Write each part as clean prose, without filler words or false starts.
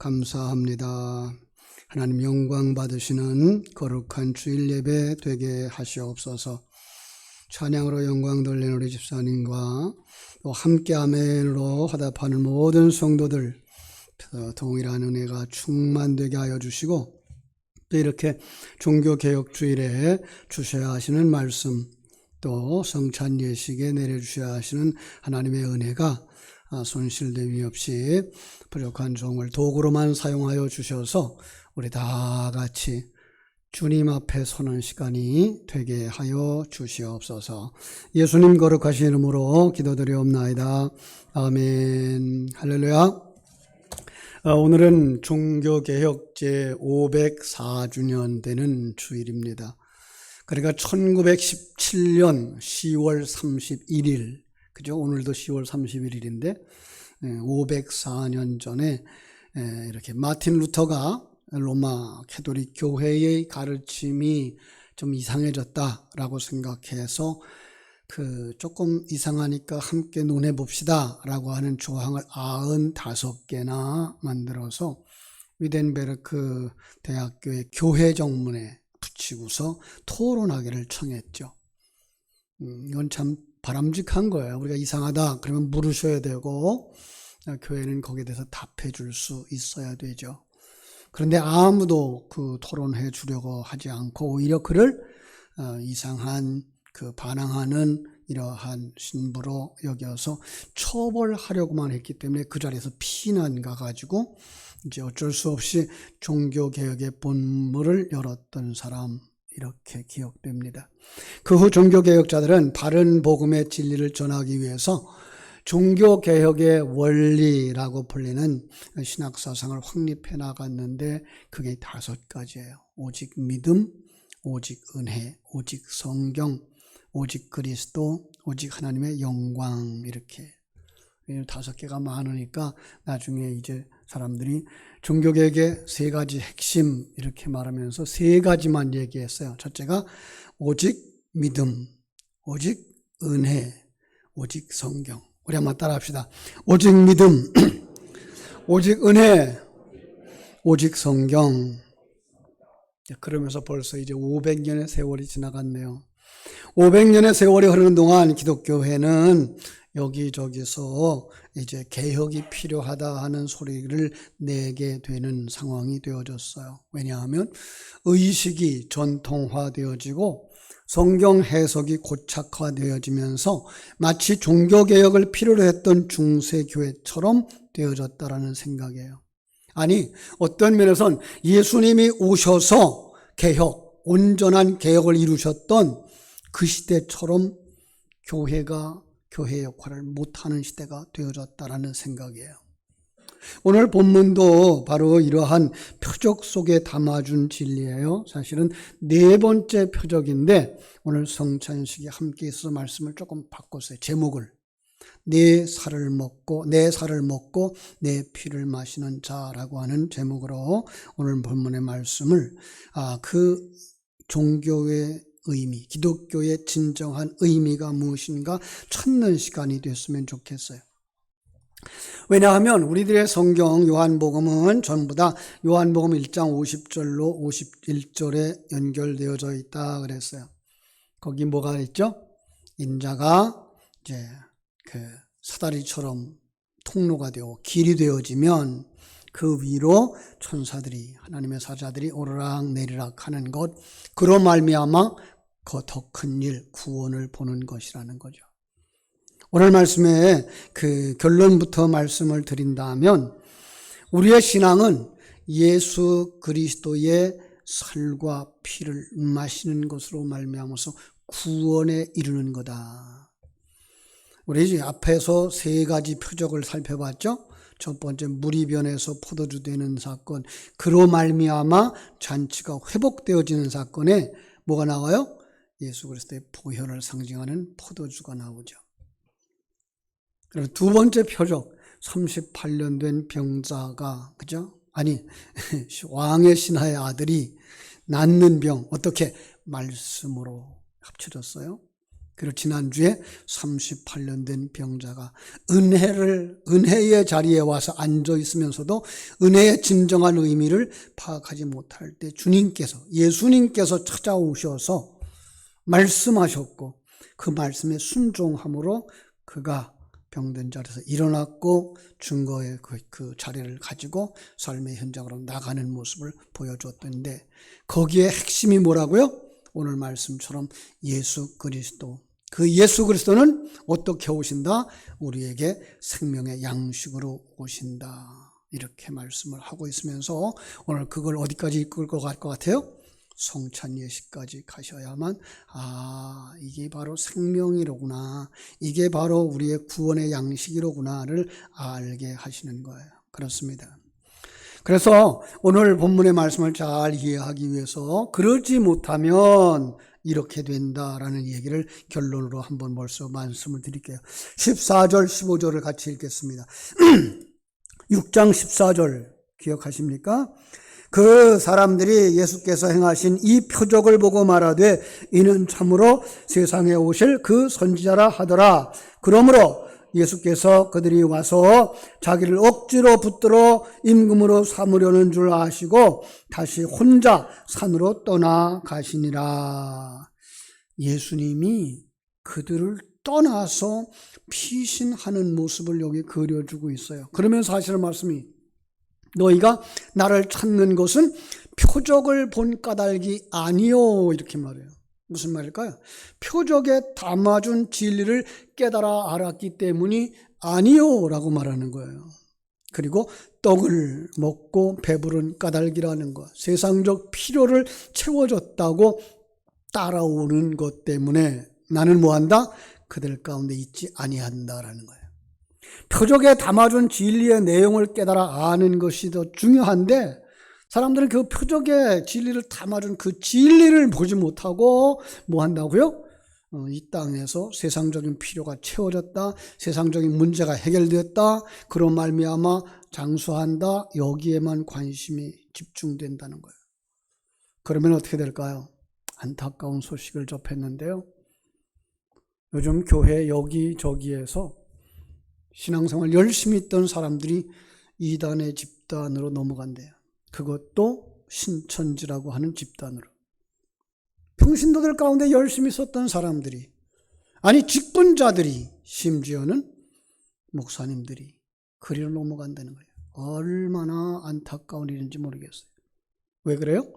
감사합니다. 하나님 영광 받으시는 거룩한 주일 예배 되게 하시옵소서. 찬양으로 영광 돌리는 우리 집사님과 또 함께 아멘으로 화답하는 모든 성도들 동일한 은혜가 충만되게 하여 주시고, 또 이렇게 종교개혁주일에 주셔야 하시는 말씀, 또 성찬 예식에 내려주셔야 하시는 하나님의 은혜가 손실됨이 없이 부족한 종을 도구로만 사용하여 주셔서 우리 다 같이 주님 앞에 서는 시간이 되게 하여 주시옵소서. 예수님 거룩하신 이름으로 기도드리옵나이다. 아멘. 할렐루야. 오늘은 종교개혁 제504주년 되는 주일입니다. 그러니까 1917년 10월 31일, 그죠? 오늘도 10월 31일인데 504년 전에 이렇게 마틴 루터가 로마 캐톨릭 교회의 가르침이 좀 이상해졌다라고 생각해서 조금 이상하니까 함께 논해봅시다 라고 하는 조항을 95개나 만들어서 위덴베르크 대학교의 교회 정문에 붙이고서 토론하기를 청했죠. 이건 참 바람직한 거예요. 우리가 이상하다 그러면 물으셔야 되고, 교회는 거기에 대해서 답해 줄 수 있어야 되죠. 그런데 아무도 토론해 주려고 하지 않고 오히려 그를 이상한 반항하는 이러한 신부로 여겨서 처벌하려고만 했기 때문에 그 자리에서 피난 가가지고 이제 어쩔 수 없이 종교개혁의 본문을 열었던 사람, 이렇게 기억됩니다. 그 후 종교개혁자들은 바른 복음의 진리를 전하기 위해서 종교개혁의 원리라고 불리는 신학사상을 확립해 나갔는데 그게 5가지예요. 오직 믿음, 오직 은혜, 오직 성경, 오직 그리스도, 오직 하나님의 영광, 이렇게 5개가 많으니까 나중에 이제 사람들이 종교개혁의 3가지 핵심 이렇게 말하면서 3가지만 얘기했어요. 첫째가 오직 믿음, 오직 은혜, 오직 성경. 우리 한번 따라 합시다. 오직 믿음, 오직 은혜, 오직 성경. 그러면서 벌써 이제 500년의 세월이 지나갔네요. 500년의 세월이 흐르는 동안 기독교회는 여기저기서 이제 개혁이 필요하다 하는 소리를 내게 되는 상황이 되어졌어요. 왜냐하면 의식이 전통화되어지고 성경 해석이 고착화되어지면서 마치 종교개혁을 필요로 했던 중세교회처럼 되어졌다라는 생각이에요. 아니, 어떤 면에선 예수님이 오셔서 개혁, 온전한 개혁을 이루셨던 그 시대처럼 교회가 교회 역할을 못하는 시대가 되어졌다라는 생각이에요. 오늘 본문도 바로 이러한 표적 속에 담아준 진리예요. 사실은 4번째 표적인데 오늘 성찬식이 함께 있어서 말씀을 조금 바꿨어요. 제목을 내 살을 먹고 내 피를 마시는 자라고 하는 제목으로 오늘 본문의 말씀을 그 종교의 의미, 기독교의 진정한 의미가 무엇인가 찾는 시간이 됐으면 좋겠어요. 왜냐하면 우리들의 성경 요한복음은 전부 다 요한복음 1장 50절로 51절에 연결되어져 있다 그랬어요. 거기 뭐가 있죠? 인자가 이제 사다리처럼 통로가 되고 길이 되어지면 그 위로 천사들이, 하나님의 사자들이 오르락 내리락 하는 것, 그로 말미암아 더 큰 일, 구원을 보는 것이라는 거죠. 오늘 말씀에 결론부터 말씀을 드린다면 우리의 신앙은 예수 그리스도의 살과 피를 마시는 것으로 말미암아서 구원에 이르는 거다. 우리 이제 앞에서 3가지 표적을 살펴봤죠. 첫 번째, 물이 변해서 포도주 되는 사건, 그로 말미암아 잔치가 회복되어지는 사건에 뭐가 나와요? 예수 그리스도의 보혈을 상징하는 포도주가 나오죠. 그리고 2번째 표적, 38년 된 병자가, 그죠? 아니, 왕의 신하의 아들이 낫는 병, 어떻게? 말씀으로 합쳐졌어요. 그리고 지난주에 38년 된 병자가 은혜의 자리에 와서 앉아 있으면서도 은혜의 진정한 의미를 파악하지 못할 때 예수님께서 찾아오셔서 말씀하셨고 그 말씀에 순종함으로 그가 병든 자리에서 일어났고 증거의 그 자리를 가지고 삶의 현장으로 나가는 모습을 보여주었던데 거기에 핵심이 뭐라고요? 오늘 말씀처럼 예수 그리스도. 그 예수 그리스도는 어떻게 오신다? 우리에게 생명의 양식으로 오신다. 이렇게 말씀을 하고 있으면서 오늘 그걸 어디까지 이끌고 갈 것 같아요? 성찬 예식까지 가셔야만 이게 바로 생명이로구나. 이게 바로 우리의 구원의 양식이로구나를 알게 하시는 거예요. 그렇습니다. 그래서 오늘 본문의 말씀을 잘 이해하기 위해서 그러지 못하면 이렇게 된다라는 얘기를 결론으로 한번 벌써 말씀을 드릴게요. 14절 15절을 같이 읽겠습니다. 6장 14절 기억하십니까? 그 사람들이 예수께서 행하신 이 표적을 보고 말하되 이는 참으로 세상에 오실 그 선지자라 하더라. 그러므로 예수께서 그들이 와서 자기를 억지로 붙들어 임금으로 삼으려는 줄 아시고 다시 혼자 산으로 떠나가시니라. 예수님이 그들을 떠나서 피신하는 모습을 여기 그려주고 있어요. 그러면서 하시는 말씀이 너희가 나를 찾는 것은 표적을 본 까닭이 아니요 이렇게 말해요. 무슨 말일까요? 표적에 담아준 진리를 깨달아 알았기 때문이 아니요 라고 말하는 거예요. 그리고 떡을 먹고 배부른 까닭이라는 것, 세상적 필요를 채워줬다고 따라오는 것 때문에 나는 뭐한다? 그들 가운데 있지 아니한다라는 거예요. 표적에 담아준 진리의 내용을 깨달아 아는 것이 더 중요한데 사람들은 그 표적에 진리를 담아준 그 진리를 보지 못하고 뭐 한다고요? 이 땅에서 세상적인 필요가 채워졌다. 세상적인 문제가 해결되었다. 그런 말미암아 장수한다. 여기에만 관심이 집중된다는 거예요. 그러면 어떻게 될까요? 안타까운 소식을 접했는데요. 요즘 교회 여기저기에서 신앙생활 열심히 했던 사람들이 이단의 집단으로 넘어간대요. 그것도 신천지라고 하는 집단으로. 평신도들 가운데 열심히 썼던 사람들이, 아니 직분자들이, 심지어는 목사님들이 그리로 넘어간다는 거예요. 얼마나 안타까운 일인지 모르겠어요. 왜 그래요?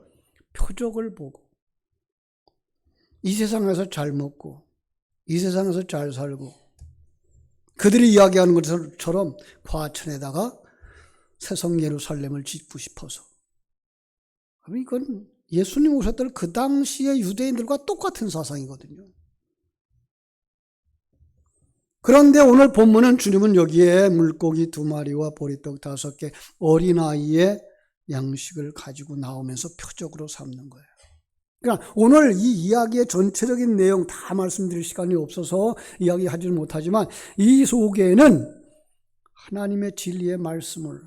표적을 보고 이 세상에서 잘 먹고 이 세상에서 잘 살고 그들이 이야기하는 것처럼 과천에다가 새성 예루살렘을 짓고 싶어서. 이건 예수님 오셨던 그 당시의 유대인들과 똑같은 사상이거든요. 그런데 오늘 본문은 주님은 여기에 물고기 2마리와 보리떡 5개 어린아이의 양식을 가지고 나오면서 표적으로 삼는 거예요. 그러니까 오늘 이 이야기의 전체적인 내용 다 말씀드릴 시간이 없어서 이야기하지 못하지만 이 속에는 하나님의 진리의 말씀을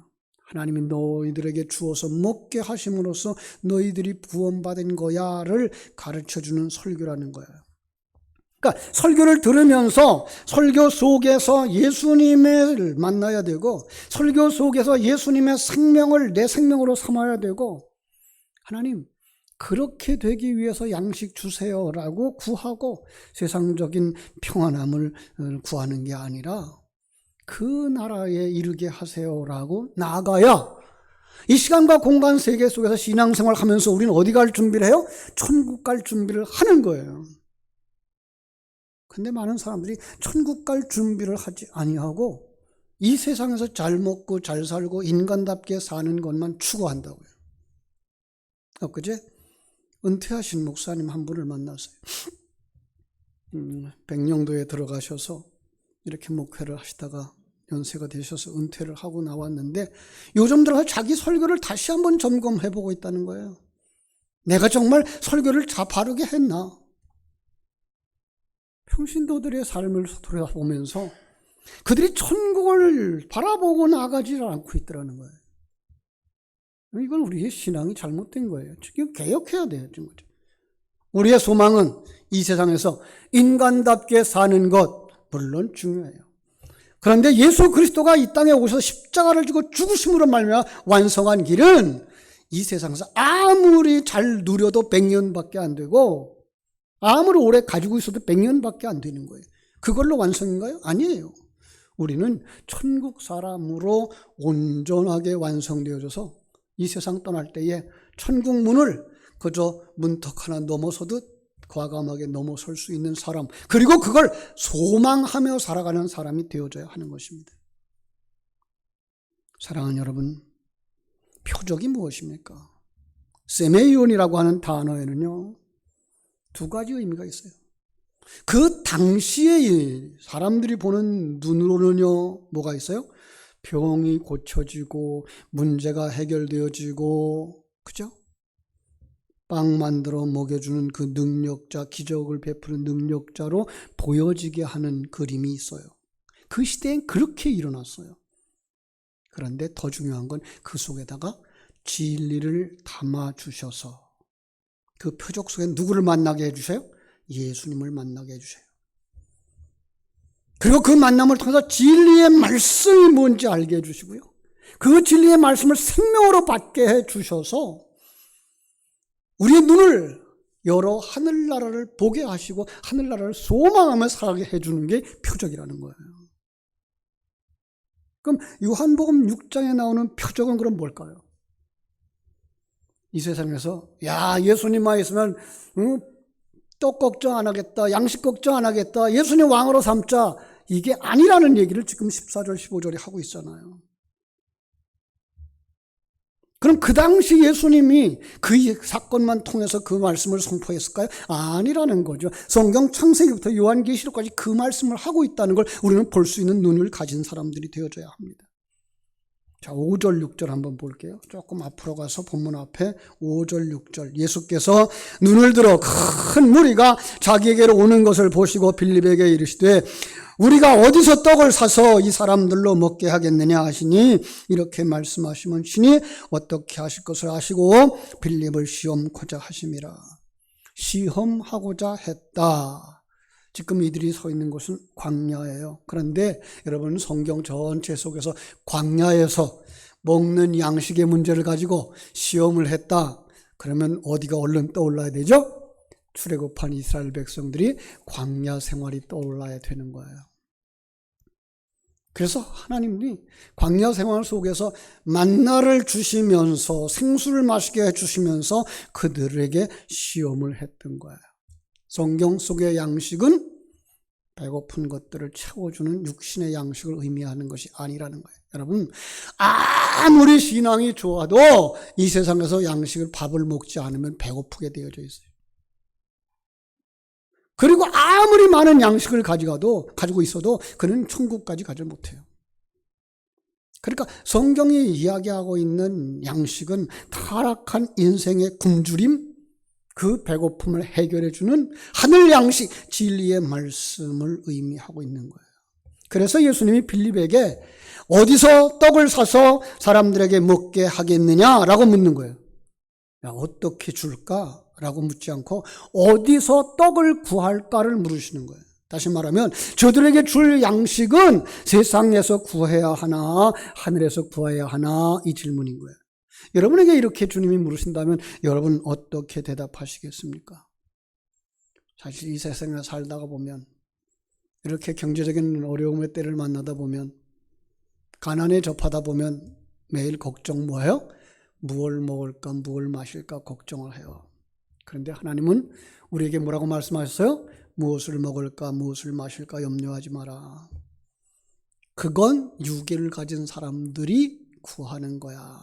하나님이 너희들에게 주어서 먹게 하심으로써 너희들이 구원받은 거야를 가르쳐주는 설교라는 거예요. 그러니까 설교를 들으면서 설교 속에서 예수님을 만나야 되고 설교 속에서 예수님의 생명을 내 생명으로 삼아야 되고 하나님 그렇게 되기 위해서 양식 주세요라고 구하고 세상적인 평안함을 구하는 게 아니라 그 나라에 이르게 하세요라고 나아가야 이 시간과 공간 세계 속에서 신앙생활 하면서 우리는 어디 갈 준비를 해요? 천국 갈 준비를 하는 거예요. 근데 많은 사람들이 천국 갈 준비를 하지 아니하고 이 세상에서 잘 먹고 잘 살고 인간답게 사는 것만 추구한다고요. 엊그제 은퇴하신 목사님 한 분을 만났어요. 백령도에 들어가셔서 이렇게 목회를 하시다가 연세가 되셔서 은퇴를 하고 나왔는데 요즘 들어서 자기 설교를 다시 한번 점검해보고 있다는 거예요. 내가 정말 설교를 바르게 했나? 평신도들의 삶을 돌아보면서 그들이 천국을 바라보고 나가지 않고 있더라는 거예요. 이건 우리의 신앙이 잘못된 거예요. 지금 개혁해야 돼요. 우리의 소망은 이 세상에서 인간답게 사는 것 물론 중요해요. 그런데 예수 그리스도가 이 땅에 오셔서 십자가를 지고 죽으심으로 말미암아 완성한 길은 이 세상에서 아무리 잘 누려도 100년밖에 안 되고 아무리 오래 가지고 있어도 100년밖에 안 되는 거예요. 그걸로 완성인가요? 아니에요. 우리는 천국 사람으로 온전하게 완성되어져서 이 세상 떠날 때에 천국 문을 그저 문턱 하나 넘어서듯 과감하게 넘어설 수 있는 사람, 그리고 그걸 소망하며 살아가는 사람이 되어져야 하는 것입니다. 사랑하는 여러분, 표적이 무엇입니까? 세메이온이라고 하는 단어에는요, 두 가지 의미가 있어요. 그 당시에 사람들이 보는 눈으로는요, 뭐가 있어요? 병이 고쳐지고 문제가 해결되어지고, 그죠? 빵 만들어 먹여주는 그 능력자, 기적을 베푸는 능력자로 보여지게 하는 그림이 있어요. 그 시대엔 그렇게 일어났어요. 그런데 더 중요한 건 그 속에다가 진리를 담아주셔서 그 표적 속에 누구를 만나게 해주세요? 예수님을 만나게 해주세요. 그리고 그 만남을 통해서 진리의 말씀이 뭔지 알게 해주시고요. 그 진리의 말씀을 생명으로 받게 해주셔서 우리의 눈을 열어 하늘나라를 보게 하시고 하늘나라를 소망하며 살게 해주는 게 표적이라는 거예요. 그럼 요한복음 6장에 나오는 표적은 그럼 뭘까요? 이 세상에서 예수님만 있으면 떡 걱정 안 하겠다, 양식 걱정 안 하겠다, 예수님 왕으로 삼자, 이게 아니라는 얘기를 지금 14절 15절에 하고 있잖아요. 그럼 그 당시 예수님이 그 사건만 통해서 그 말씀을 선포했을까요? 아니라는 거죠. 성경 창세기부터 요한계시록까지 그 말씀을 하고 있다는 걸 우리는 볼 수 있는 눈을 가진 사람들이 되어져야 합니다. 자, 5절 6절 한번 볼게요. 조금 앞으로 가서 본문 앞에 5절 6절, 예수께서 눈을 들어 큰 무리가 자기에게로 오는 것을 보시고 빌립에게 이르시되 우리가 어디서 떡을 사서 이 사람들로 먹게 하겠느냐 하시니, 이렇게 말씀하시면 신이 어떻게 하실 것을 아시고 빌립을 시험하고자 하심이라. 시험하고자 했다. 지금 이들이 서 있는 곳은 광야예요. 그런데 여러분, 성경 전체 속에서 광야에서 먹는 양식의 문제를 가지고 시험을 했다. 그러면 어디가 얼른 떠올라야 되죠? 출애굽한 이스라엘 백성들이 광야 생활이 떠올라야 되는 거예요. 그래서 하나님이 광야 생활 속에서 만나를 주시면서 생수를 마시게 해주시면서 그들에게 시험을 했던 거예요. 성경 속의 양식은 배고픈 것들을 채워주는 육신의 양식을 의미하는 것이 아니라는 거예요. 여러분, 아무리 신앙이 좋아도 이 세상에서 밥을 먹지 않으면 배고프게 되어져 있어요. 그리고 아무리 많은 양식을 가지고 있어도 그는 천국까지 가지 못해요. 그러니까 성경이 이야기하고 있는 양식은 타락한 인생의 굶주림, 그 배고픔을 해결해주는 하늘 양식, 진리의 말씀을 의미하고 있는 거예요. 그래서 예수님이 빌립에게 어디서 떡을 사서 사람들에게 먹게 하겠느냐라고 묻는 거예요. 어떻게 줄까? 라고 묻지 않고 어디서 떡을 구할까를 물으시는 거예요. 다시 말하면 저들에게 줄 양식은 세상에서 구해야 하나, 하늘에서 구해야 하나, 이 질문인 거예요. 여러분에게 이렇게 주님이 물으신다면 여러분 어떻게 대답하시겠습니까? 사실 이 세상에 살다가 보면, 이렇게 경제적인 어려움의 때를 만나다 보면, 가난에 접하다 보면 매일 걱정 뭐예요? 무엇을 먹을까, 무엇을 마실까 걱정을 해요. 그런데 하나님은 우리에게 뭐라고 말씀하셨어요? 무엇을 먹을까, 무엇을 마실까 염려하지 마라. 그건 육체를 가진 사람들이 구하는 거야.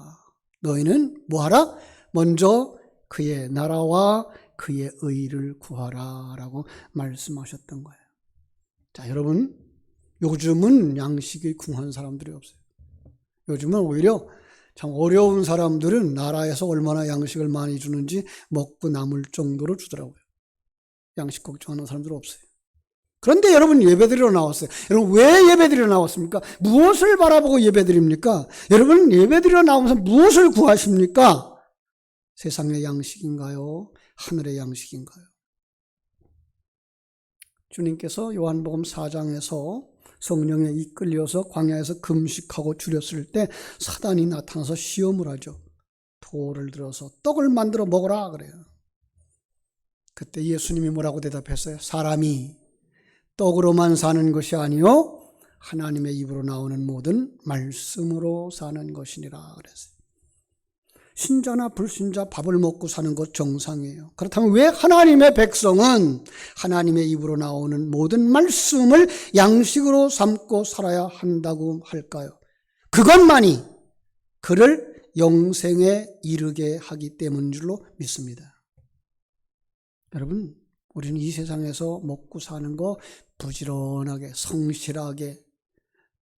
너희는 뭐하라? 먼저 그의 나라와 그의 의를 구하라 라고 말씀하셨던 거예요. 자, 여러분, 요즘은 양식이 궁한 사람들이 없어요. 요즘은 오히려 참 어려운 사람들은 나라에서 얼마나 양식을 많이 주는지 먹고 남을 정도로 주더라고요. 양식 걱정하는 사람들은 없어요. 그런데 여러분, 예배드리러 나왔어요. 여러분, 왜 예배드리러 나왔습니까? 무엇을 바라보고 예배드립니까? 여러분, 예배드리러 나오면서 무엇을 구하십니까? 세상의 양식인가요? 하늘의 양식인가요? 주님께서 요한복음 4장에서 성령에 이끌려서 광야에서 금식하고 줄였을 때 사단이 나타나서 시험을 하죠. 돌을 들어서 떡을 만들어 먹어라 그래요. 그때 예수님이 뭐라고 대답했어요? 사람이 떡으로만 사는 것이 아니요 하나님의 입으로 나오는 모든 말씀으로 사는 것이니라 그랬어요. 신자나 불신자 밥을 먹고 사는 것 정상이에요. 그렇다면 왜 하나님의 백성은 하나님의 입으로 나오는 모든 말씀을 양식으로 삼고 살아야 한다고 할까요? 그것만이 그를 영생에 이르게 하기 때문인 줄로 믿습니다. 여러분, 우리는 이 세상에서 먹고 사는 거 부지런하게 성실하게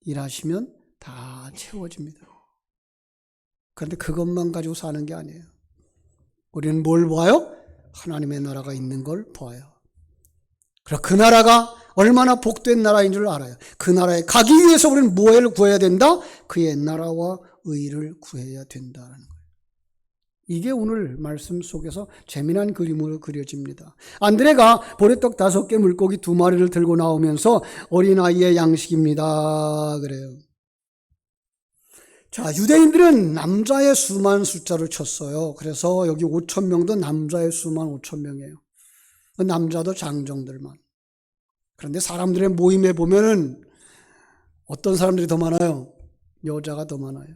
일하시면 다 채워집니다. 그런데 그것만 가지고 사는 게 아니에요. 우리는 뭘 봐요? 하나님의 나라가 있는 걸 봐요. 그리고 그 나라가 얼마나 복된 나라인 줄 알아요. 그 나라에 가기 위해서 우리는 뭐를 구해야 된다? 그의 나라와 의를 구해야 된다는 거예요. 이게 오늘 말씀 속에서 재미난 그림으로 그려집니다. 안드레가 보리떡 5개 물고기 2마리를 들고 나오면서 어린아이의 양식입니다 그래요. 자, 유대인들은 남자의 수만 숫자를 쳤어요. 그래서 여기 5,000명도 남자의 수만 5,000명이에요. 남자도 장정들만. 그런데 사람들의 모임에 보면은 어떤 사람들이 더 많아요? 여자가 더 많아요.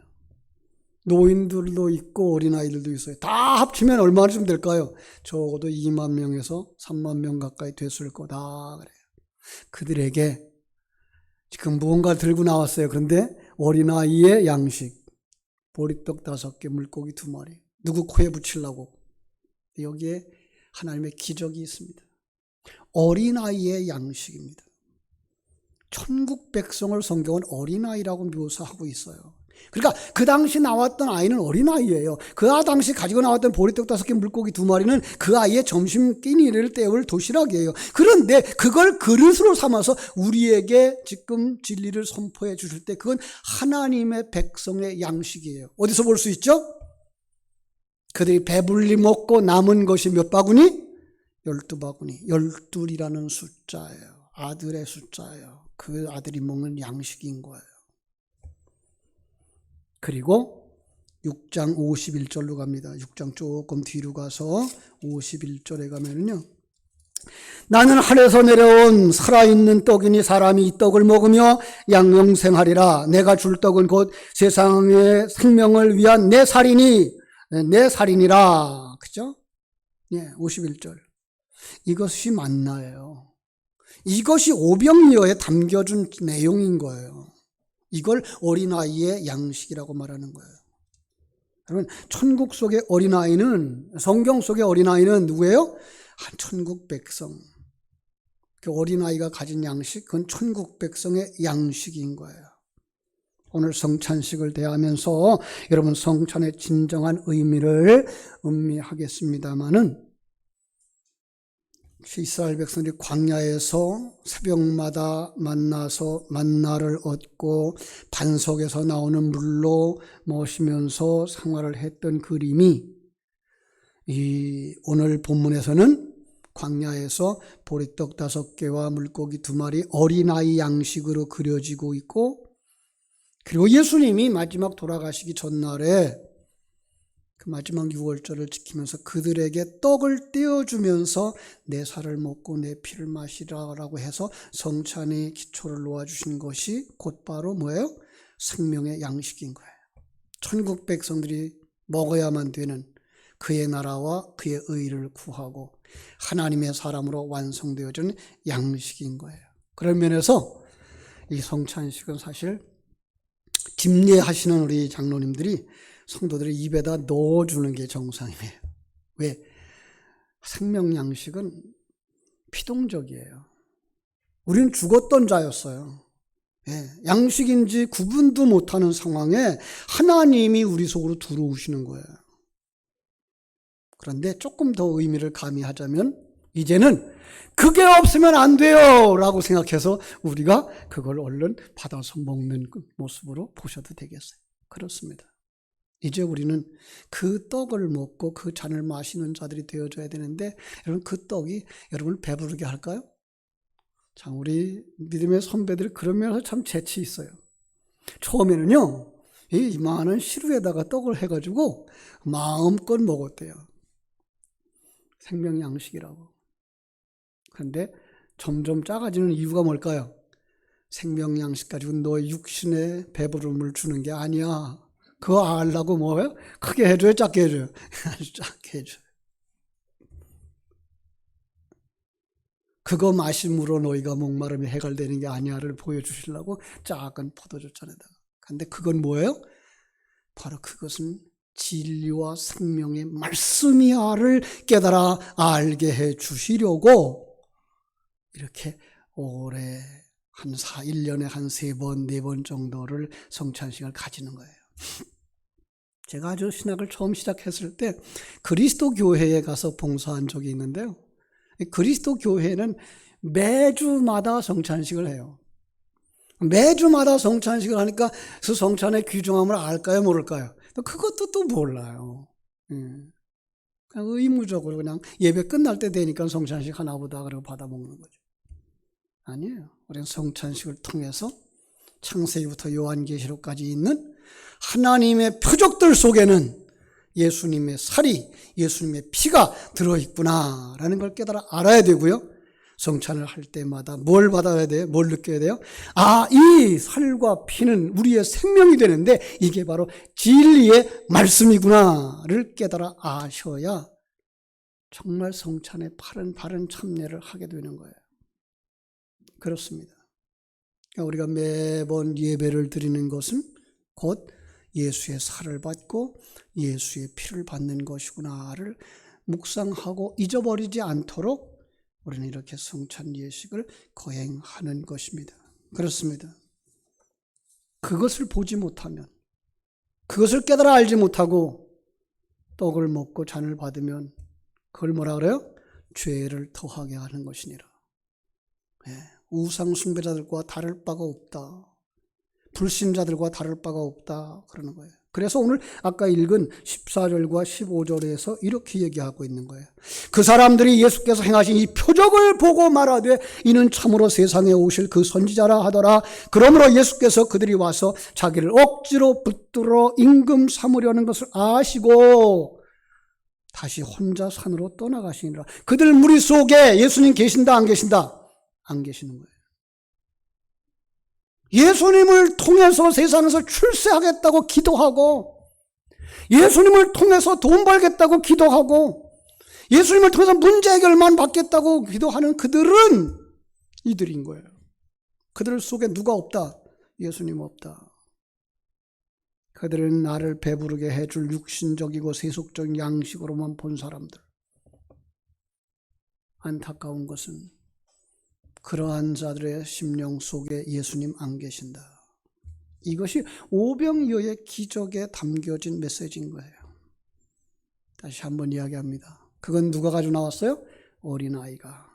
노인들도 있고 어린아이들도 있어요. 다 합치면 얼마나 될까요? 적어도 2만 명에서 3만 명 가까이 됐을 거다 그래요. 그들에게 지금 무언가 들고 나왔어요. 그런데 어린아이의 양식, 보리떡 5개, 물고기 2마리. 누구 코에 붙이려고. 여기에 하나님의 기적이 있습니다. 어린아이의 양식입니다. 천국 백성을 성경은 어린아이라고 묘사하고 있어요. 그러니까 그 당시 나왔던 아이는 어린아이예요. 그 당시 가지고 나왔던 보리떡 5개, 물고기 2마리는 그 아이의 점심 끼니를 때울 도시락이에요. 그런데 그걸 그릇으로 삼아서 우리에게 지금 진리를 선포해 주실 때 그건 하나님의 백성의 양식이에요. 어디서 볼 수 있죠? 그들이 배불리 먹고 남은 것이 몇 바구니? 12바구니. 12이라는 숫자예요. 아들의 숫자예요. 그 아들이 먹는 양식인 거예요. 그리고 6장 51절로 갑니다. 6장 조금 뒤로 가서 51절에 가면은요. 나는 하늘에서 내려온 살아있는 떡이니 사람이 이 떡을 먹으며 영생하리라. 내가 줄 떡은 곧 세상의 생명을 위한 내 살이니 내 살이니라. 그죠? 예, 51절. 이것이 만나예요. 이것이 오병이어에 담겨준 내용인 거예요. 이걸 어린아이의 양식이라고 말하는 거예요. 여러분, 천국 속의 어린아이는, 성경 속의 어린아이는 누구예요? 천국 백성. 그 어린아이가 가진 양식, 그건 천국 백성의 양식인 거예요. 오늘 성찬식을 대하면서 여러분 성찬의 진정한 의미를 음미하겠습니다마는 이스라엘 백성들이 광야에서 새벽마다 만나서 만나를 얻고 반석에서 나오는 물로 마시면서 생활을 했던 그림이 이 오늘 본문에서는 광야에서 보리떡 5개와 물고기 2마리 어린아이 양식으로 그려지고 있고, 그리고 예수님이 마지막 돌아가시기 전날에 그 마지막 6월절을 지키면서 그들에게 떡을 떼어주면서 내 살을 먹고 내 피를 마시라라고 해서 성찬의 기초를 놓아주신 것이 곧바로 뭐예요? 생명의 양식인 거예요. 천국 백성들이 먹어야만 되는 그의 나라와 그의 의를 구하고 하나님의 사람으로 완성되어진 양식인 거예요. 그런 면에서 이 성찬식은 사실 집례하시는 우리 장로님들이 성도들의 입에다 넣어주는 게 정상이에요. 왜? 생명 양식은 피동적이에요. 우리는 죽었던 자였어요. 예, 양식인지 구분도 못하는 상황에 하나님이 우리 속으로 들어오시는 거예요. 그런데 조금 더 의미를 가미하자면 이제는 그게 없으면 안 돼요 라고 생각해서 우리가 그걸 얼른 받아서 먹는 그 모습으로 보셔도 되겠어요. 그렇습니다. 이제 우리는 그 떡을 먹고 그 잔을 마시는 자들이 되어줘야 되는데, 여러분 그 떡이 여러분을 배부르게 할까요? 참 우리 믿음의 선배들이 그런 면에서 참 재치 있어요. 처음에는요, 이 많은 시루에다가 떡을 해가지고 마음껏 먹었대요. 생명양식이라고. 그런데 점점 작아지는 이유가 뭘까요? 생명양식 가지고 너의 육신에 배부름을 주는 게 아니야. 그거 알라고 뭐예요? 크게 해줘요? 작게 해줘요? 아주 작게 해줘요. 그거 마심으로 너희가 목마름이 해결되는 게 아니야를 보여주시려고 작은 포도주잔에다가. 근데 그건 뭐예요? 바로 그것은 진리와 생명의 말씀이야를 깨달아 알게 해 주시려고 이렇게 오래 한 1년에 한 3번, 4번 정도를 성찬식을 가지는 거예요. 제가 아주 신학을 처음 시작했을 때 그리스도 교회에 가서 봉사한 적이 있는데요. 그리스도 교회는 매주마다 성찬식을 해요. 매주마다 성찬식을 하니까 그 성찬의 귀중함을 알까요, 모를까요? 그것도 또 몰라요. 그냥 의무적으로 그냥 예배 끝날 때 되니까 성찬식 하나보다 그러고 받아 먹는 거죠. 아니에요. 우리는 성찬식을 통해서 창세기부터 요한계시록까지 있는 하나님의 표적들 속에는 예수님의 살이, 예수님의 피가 들어있구나라는 걸 깨달아 알아야 되고요. 성찬을 할 때마다 뭘 받아야 돼요? 뭘 느껴야 돼요? 아, 이 살과 피는 우리의 생명이 되는데 이게 바로 진리의 말씀이구나를 깨달아 아셔야 정말 성찬에 바른 참여를 하게 되는 거예요. 그렇습니다. 우리가 매번 예배를 드리는 것은 곧 예수의 살을 받고 예수의 피를 받는 것이구나를 묵상하고 잊어버리지 않도록 우리는 이렇게 성찬 예식을 거행하는 것입니다. 그렇습니다. 그것을 보지 못하면, 그것을 깨달아 알지 못하고 떡을 먹고 잔을 받으면 그걸 뭐라 그래요? 죄를 더하게 하는 것이니라. 우상 숭배자들과 다를 바가 없다. 불신자들과 다를 바가 없다. 그러는 거예요. 그래서 오늘 아까 읽은 14절과 15절에서 이렇게 얘기하고 있는 거예요. 그 사람들이 예수께서 행하신 이 표적을 보고 말하되 이는 참으로 세상에 오실 그 선지자라 하더라. 그러므로 예수께서 그들이 와서 자기를 억지로 붙들어 임금 삼으려는 것을 아시고 다시 혼자 산으로 떠나가시니라. 그들 무리 속에 예수님 계신다, 안 계신다? 안 계시는 거예요. 예수님을 통해서 세상에서 출세하겠다고 기도하고, 예수님을 통해서 돈 벌겠다고 기도하고, 예수님을 통해서 문제 해결만 받겠다고 기도하는 그들은 이들인 거예요. 그들 속에 누가 없다? 예수님 없다. 그들은 나를 배부르게 해줄 육신적이고 세속적인 양식으로만 본 사람들. 안타까운 것은 그러한 자들의 심령 속에 예수님 안 계신다. 이것이 오병이어의 기적에 담겨진 메시지인 거예요. 다시 한번 이야기합니다. 그건 누가 가지고 나왔어요? 어린아이가.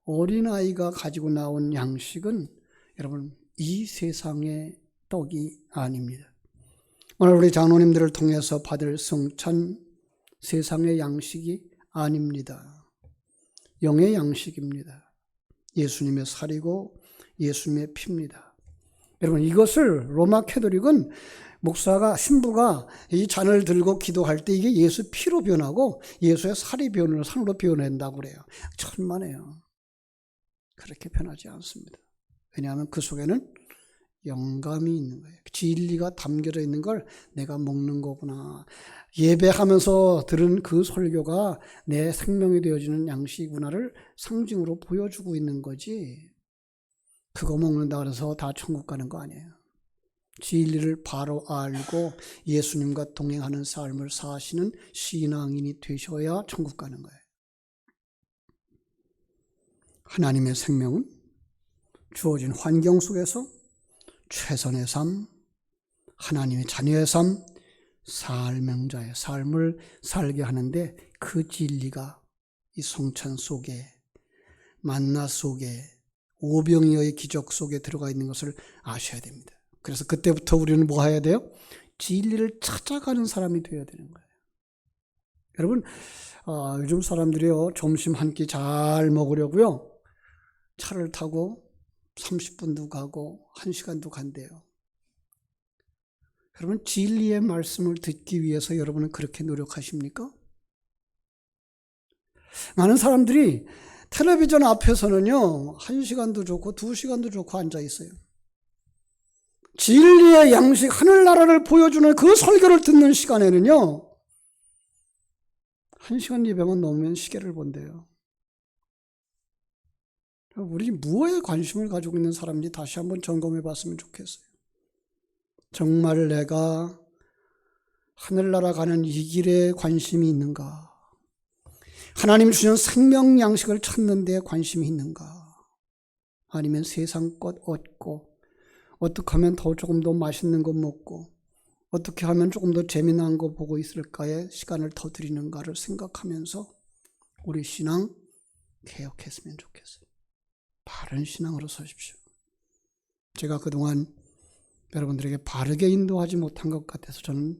어린아이가 가지고 나온 양식은 여러분 이 세상의 떡이 아닙니다. 오늘 우리 장로님들을 통해서 받을 성찬 세상의 양식이 아닙니다. 영의 양식입니다. 예수님의 살이고 예수님의 피입니다. 여러분 이것을 로마 캐토릭은 목사가 신부가 이 잔을 들고 기도할 때 이게 예수 피로 변하고 예수의 살이 변으로 산으로 변한다고 그래요. 천만에요. 그렇게 변하지 않습니다. 왜냐하면 그 속에는 영감이 있는 거예요. 진리가 담겨져 있는 걸 내가 먹는 거구나. 예배하면서 들은 그 설교가 내 생명이 되어지는 양식이구나를 상징으로 보여주고 있는 거지. 그거 먹는다 그래서 다 천국 가는 거 아니에요. 진리를 바로 알고 예수님과 동행하는 삶을 사시는 신앙인이 되셔야 천국 가는 거예요. 하나님의 생명은 주어진 환경 속에서 최선의 삶, 하나님의 자녀의 삶, 살명자의 삶을 살게 하는데 그 진리가 이 성찬 속에, 만나 속에, 오병이어의 기적 속에 들어가 있는 것을 아셔야 됩니다. 그래서 그때부터 우리는 뭐 해야 돼요? 진리를 찾아가는 사람이 되어야 되는 거예요. 여러분, 요즘 사람들이요, 점심 한 끼 잘 먹으려고요, 차를 타고 30분도 가고 1시간도 간대요. 여러분, 진리의 말씀을 듣기 위해서 여러분은 그렇게 노력하십니까? 많은 사람들이 텔레비전 앞에서는요, 1시간도 좋고 2시간도 좋고 앉아 있어요. 진리의 양식, 하늘나라를 보여주는 그 설교를 듣는 시간에는요, 1시간 200원 넘으면 시계를 본대요. 우리 무엇에 관심을 가지고 있는 사람인지 다시 한번 점검해 봤으면 좋겠어요. 정말 내가 하늘나라 가는 이 길에 관심이 있는가? 하나님 주신 생명 양식을 찾는 데 관심이 있는가? 아니면 세상 것 얻고 어떻게 하면 조금 더 맛있는 거 먹고 어떻게 하면 조금 더 재미난 거 보고 있을까에 시간을 더 드리는가를 생각하면서 우리 신앙 개혁했으면 좋겠어요. 바른 신앙으로 서십시오. 제가 그동안 여러분들에게 바르게 인도하지 못한 것 같아서 저는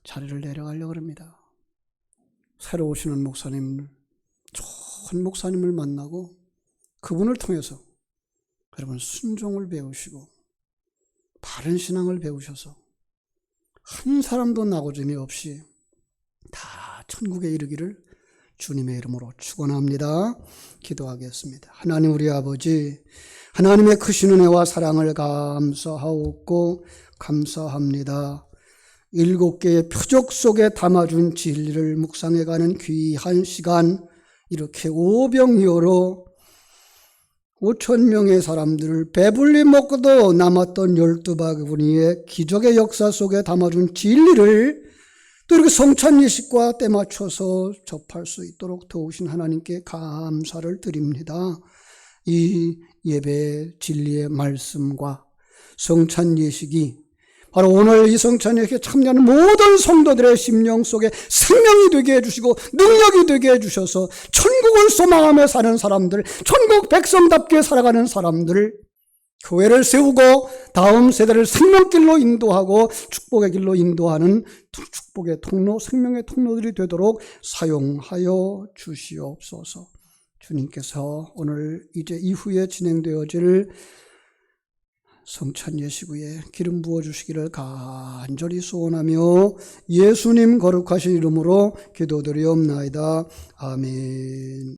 자리를 내려가려고 합니다. 새로 오시는 목사님, 좋은 목사님을 만나고 그분을 통해서 여러분 순종을 배우시고 바른 신앙을 배우셔서 한 사람도 나고점이 없이 다 천국에 이르기를 주님의 이름으로 축원합니다. 기도하겠습니다. 하나님 우리 아버지, 하나님의 크신 은혜와 사랑을 감사하옵고 감사합니다. 7개의 표적 속에 담아준 진리를 묵상해가는 귀한 시간, 이렇게 오병이어로 5,000명의 사람들을 배불리 먹고도 남았던 12바구니의 기적의 역사 속에 담아준 진리를 또 이렇게 성찬 예식과 때맞춰서 접할 수 있도록 도우신 하나님께 감사를 드립니다. 이 예배 진리의 말씀과 성찬 예식이 바로 오늘 이 성찬 예식에 참여하는 모든 성도들의 심령 속에 생명이 되게 해주시고 능력이 되게 해주셔서 천국을 소망하며 사는 사람들, 천국 백성답게 살아가는 사람들, 교회를 세우고 다음 세대를 생명길로 인도하고 축복의 길로 인도하는 축복의 통로, 생명의 통로들이 되도록 사용하여 주시옵소서. 주님께서 오늘 이제 이후에 진행되어질 성찬 예식 후에 기름 부어주시기를 간절히 소원하며 예수님 거룩하신 이름으로 기도드리옵나이다. 아멘.